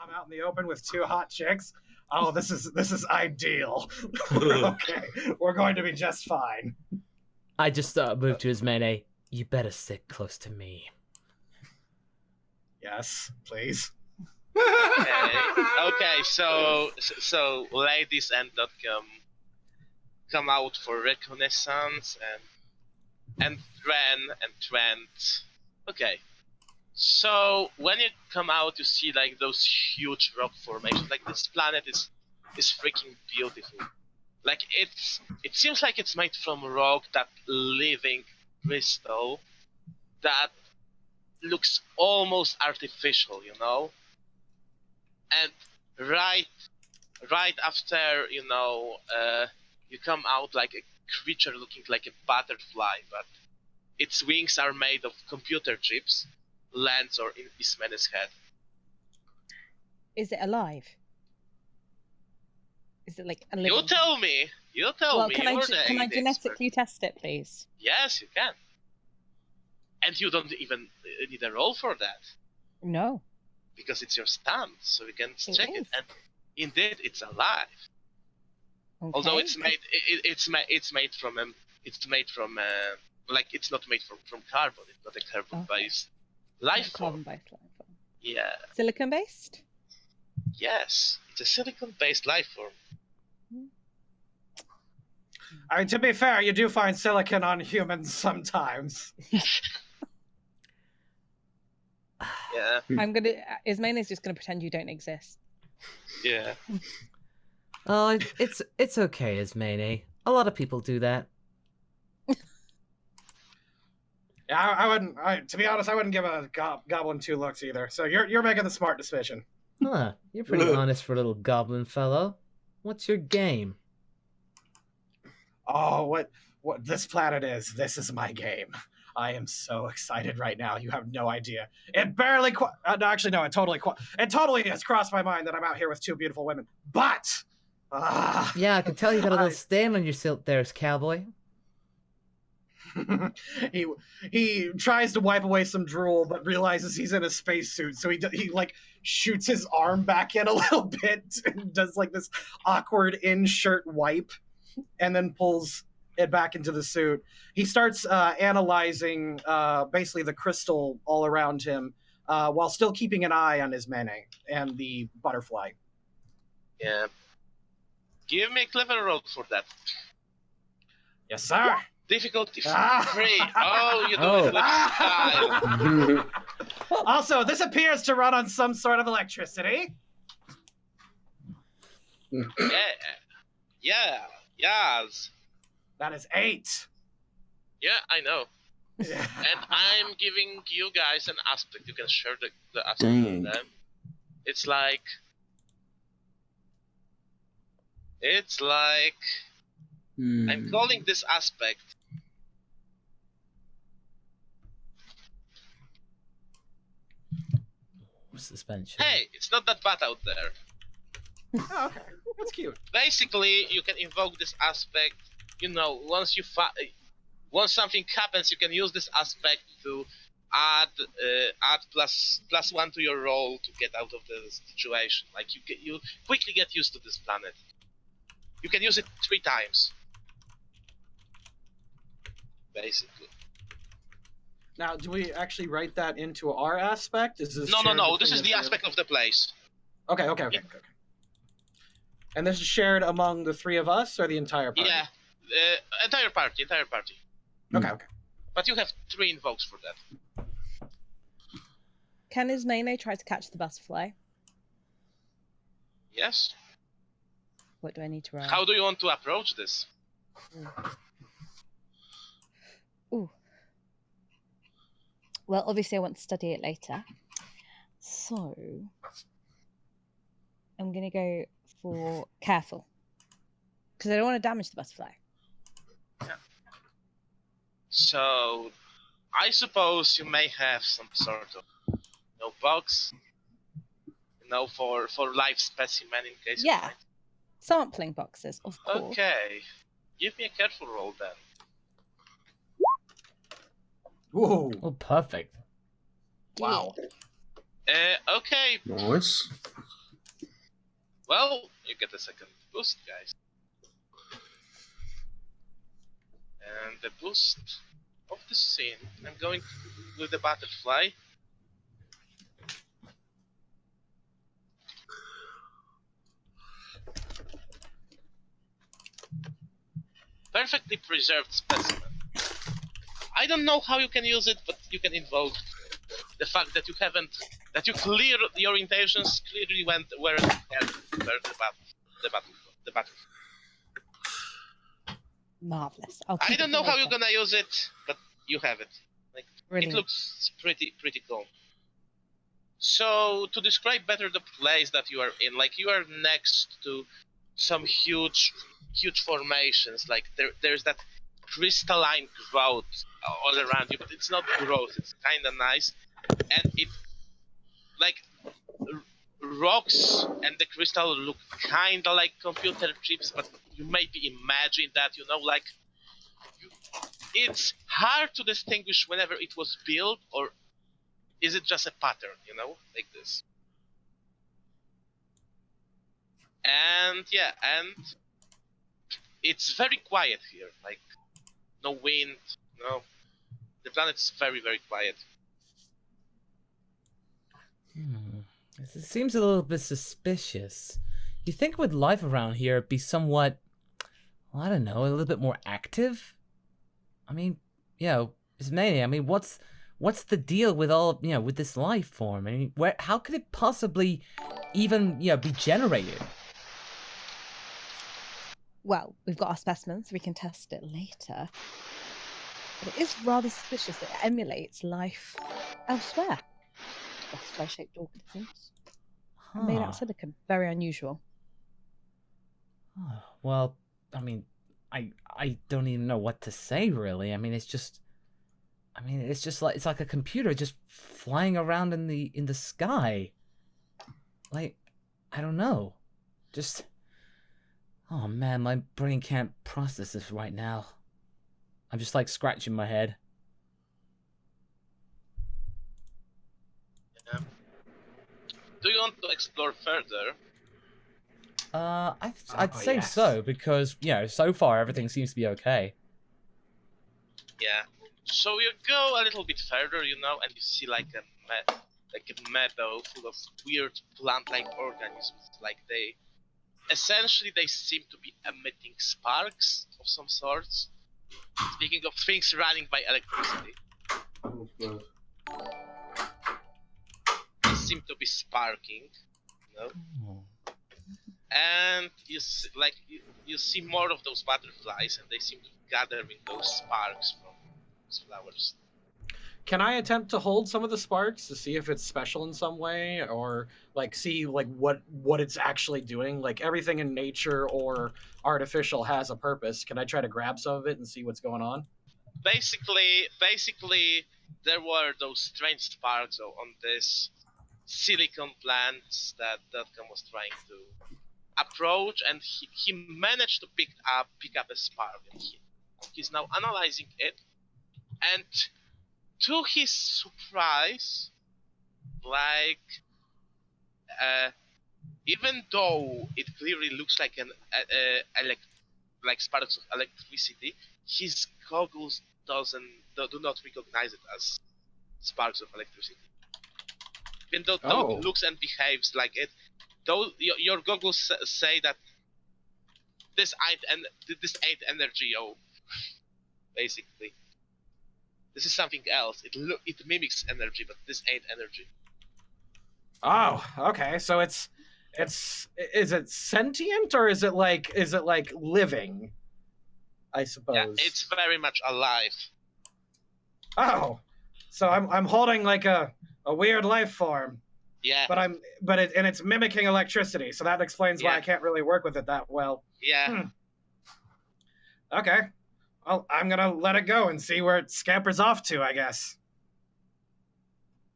I'm out in the open with 2 hot chicks. Oh, this is ideal. Okay, we're going to be just fine. I just moved to his melee. You better stick close to me. Yes, please. Okay, so ladies and come out for reconnaissance and Trent. Okay. So when you come out, you see like those huge rock formations. Like this planet is freaking beautiful. Like it seems like it's made from rock, that living crystal that looks almost artificial, you know. And right after, you know, you come out like a creature looking like a butterfly, but its wings are made of computer chips. Lands or in Ismene's head. Is it alive? Is it like a living? You tell me. Well, can I genetically test it, please? Yes, you can. And you don't even need a roll for that. No. Because it's your stand, so we can check it. And indeed, it's alive. Okay. Although it's made from like it's not made from carbon. It's not a carbon-based life form. Carbon-based life form. Yeah. Silicon-based? Yes, it's a silicon-based life form. I mean, to be fair, you do find silicon on humans sometimes. Yeah. Ismane's just gonna pretend you don't exist. Yeah. Oh, it's okay, Ismene. A lot of people do that. Yeah, I wouldn't. To be honest, I wouldn't give a goblin 2 looks either. So you're making the smart decision. Huh? You're pretty honest for a little goblin fellow. What's your game? Oh, what this planet is. This is my game. I am so excited right now. You have no idea. It barely no, actually, no, it totally has crossed my mind that I'm out here with 2 beautiful women. But yeah, I can tell you got a little stain on your silk there, cowboy. he tries to wipe away some drool, but realizes he's in a spacesuit, so he like shoots his arm back in a little bit and does like this awkward in-shirt wipe, and then pulls it back into the suit. He starts analyzing basically the crystal all around him, while still keeping an eye on his Mene and the butterfly. Yeah. Give me a clever roll for that. Yes, sir. Difficulty 3. Oh, you do it with style. Also, this appears to run on some sort of electricity. Yes. That is 8. Yeah, I know. And I'm giving you guys an aspect. You can share the aspect with them. It's like I'm calling this aspect suspension. Hey, it's not that bad out there. Oh, okay, that's cute. Basically, you can invoke this aspect. You know, once something happens, you can use this aspect to add +1 to your roll to get out of the situation. Like you quickly get used to this planet. You can use it 3 times. Basically. Now, do we actually write that into our aspect? Is this No. This is the aspect of the place. Okay. Yeah. And this is shared among the 3 of us, or the entire party? Yeah, entire party. Okay. But you have 3 invokes for that. Can Ismene try to catch the butterfly? Yes. What do I need to roll? How do you want to approach this? Ooh. Well, obviously I want to study it later. So I'm going to go for careful. Because I don't want to damage the butterfly. Yeah. So I suppose you may have some sort of box, for live specimen in case. Yeah. Sampling boxes, of course. Okay. Give me a careful roll then. Whoa. Oh, perfect. Wow. Okay. Nice. Well, you get a second boost, guys. And the boost of the scene, I'm going with the butterfly. Perfectly preserved specimen. I don't know how you can use it, but you can invoke the fact that you clear your intentions clearly weren't held for the battle. Marvelous. I'll I keep don't it know for how you're later. gonna use it, but you have it. Like Brilliant. it looks pretty cool. So to describe better the place that you are in, like you are next to some huge formations. Like there's that crystalline growth all around you, but it's not growth. It's kind of nice, and it like rocks and the crystal look kind of like computer chips, but you maybe imagine that like it's hard to distinguish whenever it was built or is it just a pattern, like this. And yeah, and it's very quiet here, like no wind, the planet's very, very quiet. It seems a little bit suspicious. You think with life around here it'd be somewhat, well, I don't know, a little bit more active? I mean, Ismene, I mean, what's the deal with all, with this life form? I mean, how could it possibly even, be generated? Well, we've got our specimens, so we can test it later. But it is rather suspicious that it emulates life elsewhere. Butterfly-shaped organisms. Made out of silicon. Very unusual. Well, I mean, I don't even know what to say, really. I mean, it's just like it's like a computer just flying around in the sky. Like, I don't know. Just, oh man, my brain can't process this right now. I'm just like scratching my head. Yeah. Do you want to explore further? I'd say yes. so, because, so far everything seems to be okay. Yeah. So you go a little bit further, and you see like a meadow full of weird plant-like organisms. Like they seem to be emitting sparks of some sorts. Speaking of things running by electricity, they seem to be sparking, And you see more of those butterflies, and they seem to be gathering those sparks from those flowers. Can I attempt to hold some of the sparks to see if it's special in some way, or see what it's actually doing? Like everything in nature or artificial has a purpose. Can I try to grab some of it and see what's going on? Basically, there were those strange sparks on this silicon plants that Datcom was trying to approach, and he managed to pick up a spark, and he's now analyzing it, and to his surprise, even though it clearly looks like like sparks of electricity, his goggles do not recognize it as sparks of electricity. Even though it looks and behaves like it, though your goggles say that this ain't energy, basically. This is something else. It mimics energy, but this ain't energy. Oh, okay. So is it sentient, or is it like living? I suppose. Yeah, it's very much alive. Oh, so I'm holding like a weird life form. Yeah. But it's mimicking electricity, so that explains why I can't really work with it that well. Yeah. Okay. Well, I'm gonna let it go and see where it scampers off to, I guess.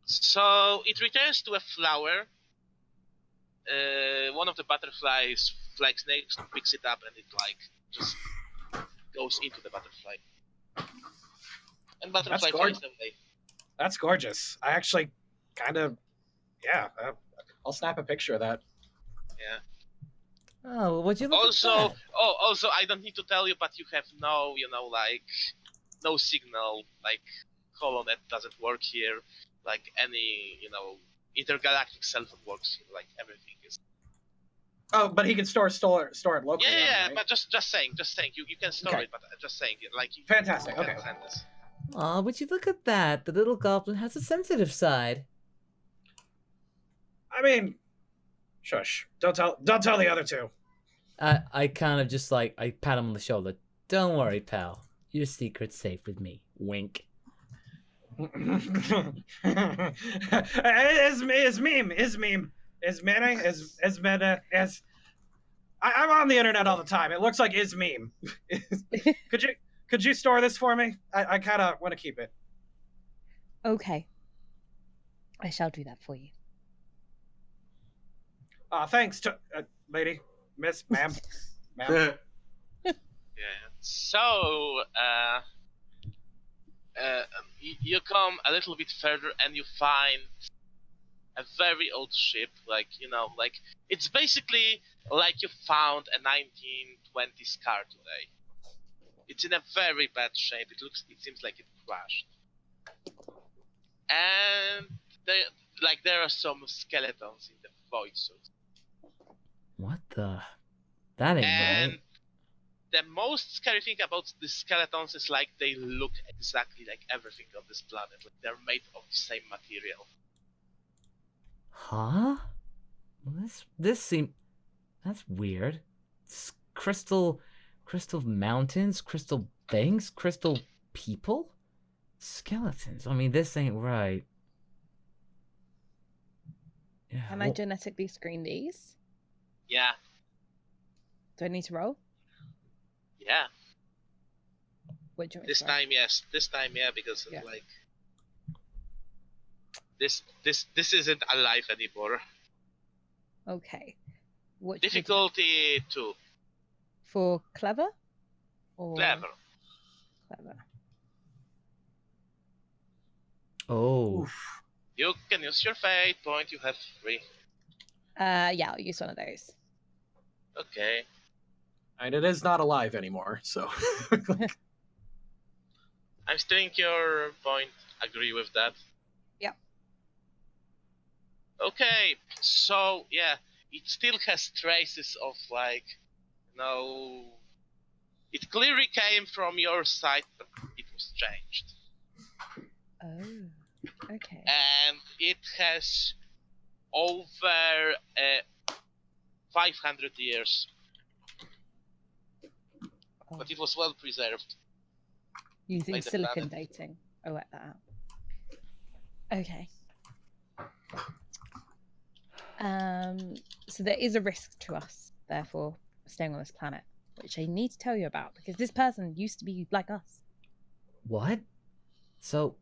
So it returns to a flower. One of the butterflies flies next, picks it up, and it just goes into the butterfly. And butterfly flies away. That's gorgeous. I actually kind of, I'll snap a picture of that. Yeah. Oh, would you look Also, at that? also, I don't need to tell you, but you have no, like, no signal, like, Holonet doesn't work here, like, any, intergalactic cell phone works here, like, everything is. Oh, but he can store it locally. Yeah, right? but just saying, you can store Okay. it, but just saying, like, Fantastic, you can okay. send this. Aw, would you look at that? The little goblin has a sensitive side. I mean, shush. Don't tell the other two. I kind of just like, I pat him on the shoulder. Don't worry, pal. Your secret's safe with me. Wink. I'm on the internet all the time. It looks like is meme. Could you store this for me? I kind of want to keep it. Okay. I shall do that for you. Thanks to lady, miss, ma'am. Yeah. So, you come a little bit further and you find a very old ship, like, it's basically like you found a 1920s car today. It's in a very bad shape. It seems like it crashed. And there are some skeletons in the void suit. What the? That ain't And right. the most scary thing about the skeletons is like they look exactly like everything on this planet. Like they're made of the same material. Huh? Well, this seems... That's weird. It's crystal mountains, crystal things, crystal people? Skeletons. I mean, this ain't right. Yeah, Can I genetically screen these? Yeah. Do I need to roll? Yeah. What do you want me This to roll? time, yes. This time, yeah, because Yeah. like this isn't alive anymore. Okay. What do you do? Difficulty 2. For clever? Or Clever. Clever. Oh. Oof. You can use your fate point. You have 3. Yeah, I'll use one of those. Okay. And it is not alive anymore, so. I'm stealing your point. Agree with that. Yep. Okay, so yeah, it still has traces of it clearly came from your side, but it was changed. Oh, okay. And it has over 500 years, Oh. but it was well preserved. Using by the silicon planet. dating. I'll work that out. Okay. So there is a risk to us, therefore, staying on this planet, which I need to tell you about, because this person used to be like us. What? So,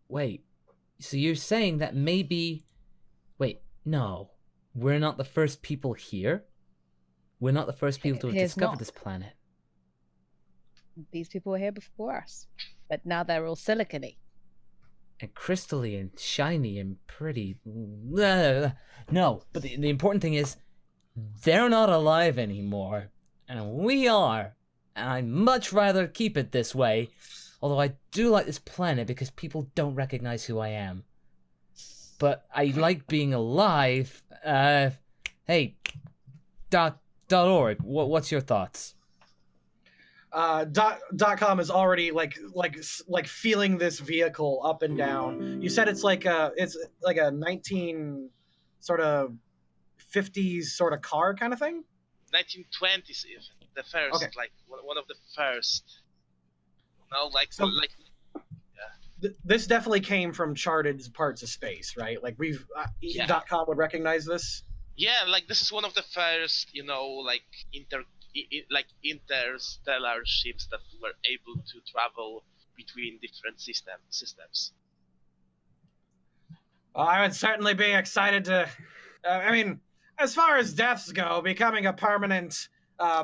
wait. So you're saying that maybe... Wait, no. We're not the first people here? We're not the first people to have Here's discovered not. this planet. These people were here before us, but now they're all silicony. And crystally and shiny and pretty. No, but the important thing is, they're not alive anymore. And we are. And I'd much rather keep it this way. Although I do like this planet because people don't recognize who I am. But I like being alive. Hey, .org, what's your thoughts? .com is already like feeling this vehicle up and down. You said it's like a 19 sort of 50s sort of car kind of thing. 1920s even. The first, Okay. like one of the first. No, So- This definitely came from charted parts of space, right? Like we've Yeah. .com would recognize this. Yeah, like this is one of the first, interstellar ships that were able to travel between different systems. Well, I would certainly be excited to. I mean, as far as deaths go, becoming a permanent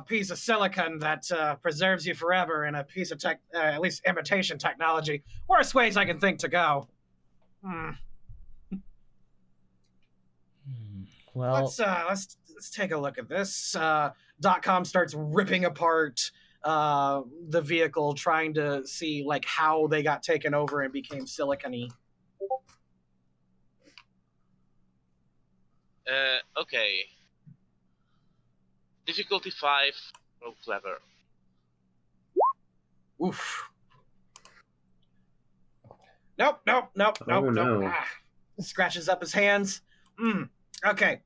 piece of silicon that preserves you forever in a piece of at least imitation technology. Worst ways I can think to go. Well, let's take a look at this. .com starts ripping apart the vehicle, trying to see like how they got taken over and became silicon-y. Okay. Difficulty 5. Roll clever. Oof. Nope. no. Ah. Scratches up his hands. Okay.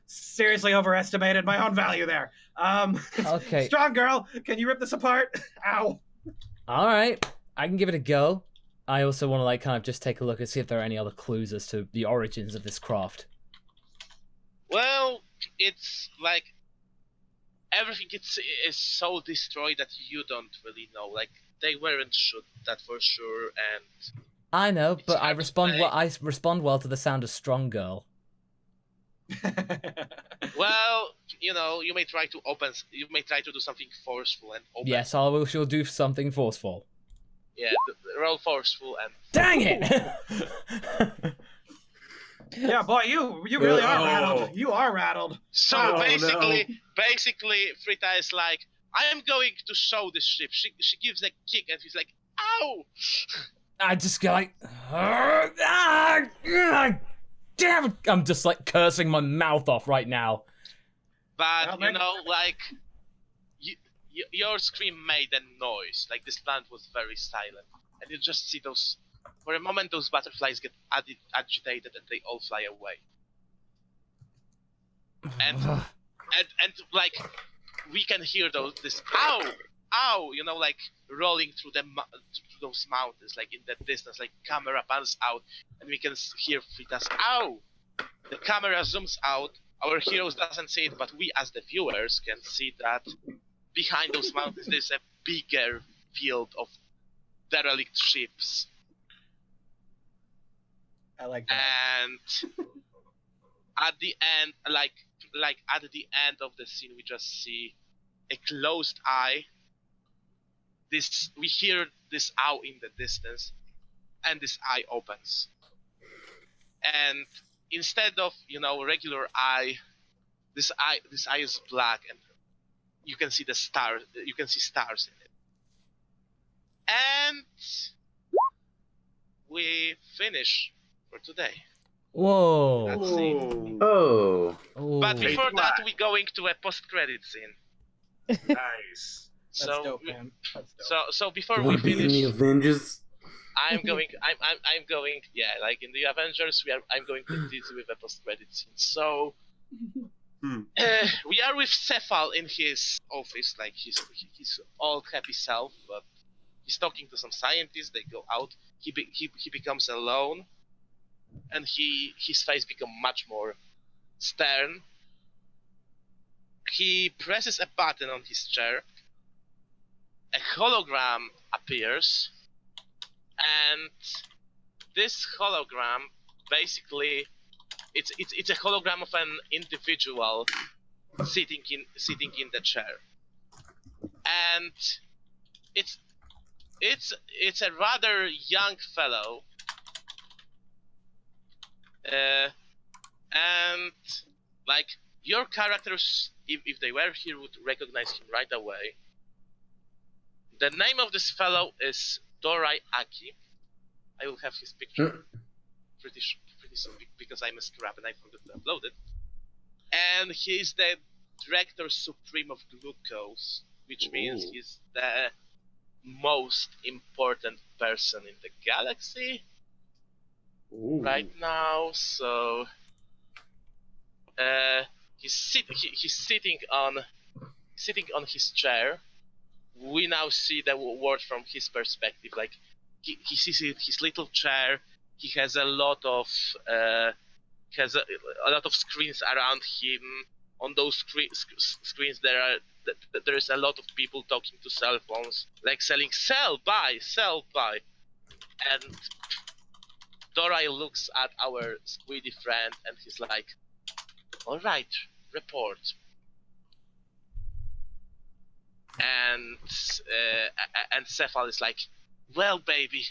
Seriously overestimated my own value there. Okay. Strong girl, can you rip this apart? Ow. all right, I can give it a go. I also want to like kind of just take a look and see if there are any other clues as to the origins of this craft. Well, it's like everything is so destroyed that you don't really know. Like they weren't shot, that for sure, and I know, It's but I hard to respond say. well. I respond well to the sound of strong girl. well, you know, you may try to do something forceful and open. Yes, I will. She'll do something forceful. Yeah, roll forceful and. Dang it! Yeah, boy, you really are Oh. rattled. You are rattled. So Oh, basically, Frita is like, I am going to show this ship. She gives a kick and he's like, ow! I just go like, damn it! I'm just like cursing my mouth off right now. But Well, you man. know, like, your scream made a noise. Like this plant was very silent, and you just see those. For a moment, those butterflies get agitated and they all fly away. And like, we can hear this ow, you know, like rolling through through those mountains, like in the distance, like camera pans out, and we can hear Frita's ow. The camera zooms out. Our heroes doesn't see it, but we as the viewers can see that behind those mountains there's a bigger field of derelict ships. I like that. And at the end, like at the end of the scene, we just see a closed eye. We hear this ow in the distance, and this eye opens. And instead of, you know, regular eye, this eye is black, and you can see the stars. You can see stars in it. And we finish for today. Whoa. That's it. Oh. Ooh. But Fade before to that, black. we're going to a post-credit scene. Nice. That's So, dope, man. That's dope. so before You we want to be in the finish, Avengers? I'm going. Yeah, like in the Avengers, I'm going to deal with a post-credit scene. So, we are with Cephal in his office, like his all happy self, but he's talking to some scientists. They go out. He becomes alone, and his face becomes much more stern. He presses a button on his chair. A hologram appears, and this hologram basically it's a hologram of an individual sitting in the chair, and it's a rather young fellow, and like your characters, if they were here, would recognize him right away. The name of this fellow is Dorai Aki. I will have his picture pretty soon because I messed up and I forgot to upload it. And he is the Director Supreme of GluCo, which means Ooh. he's the most important person in the galaxy Ooh. right now. So he's sitting on his chair. We now see the world from his perspective. Like he sees his little chair. He has a lot of screens around him. On those screens, there is a lot of people talking to cell phones, like selling sell buy. And Dorai looks at our squiddy friend and he's like, "All right, report." And Cephal is like, "Well, baby,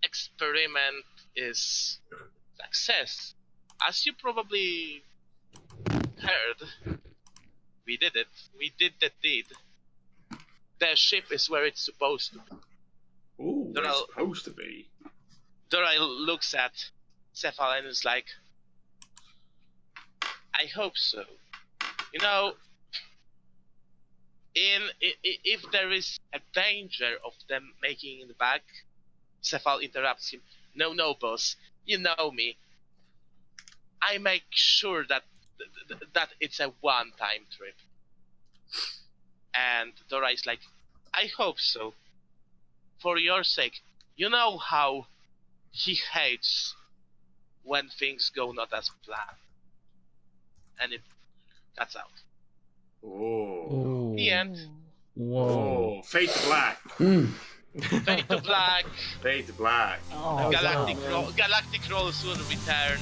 experiment is success. As you probably heard. We did it. We did the deed. The ship is where it's supposed to be. Ooh, They're it's all- supposed to be. Dora looks at Cephal and is like, I hope so. You know, if there is a danger of them making it back, Cephal interrupts him. No, boss. You know me. I make sure that that it's a one-time trip. And Dora is like, I hope so. For your sake. You know how he hates when things go not as planned. And it cuts out. Oh. The end. Whoa. Oh, fade to black. Fade to black. Fade to black. Oh, Galactic wow. Galactic Rolls will return.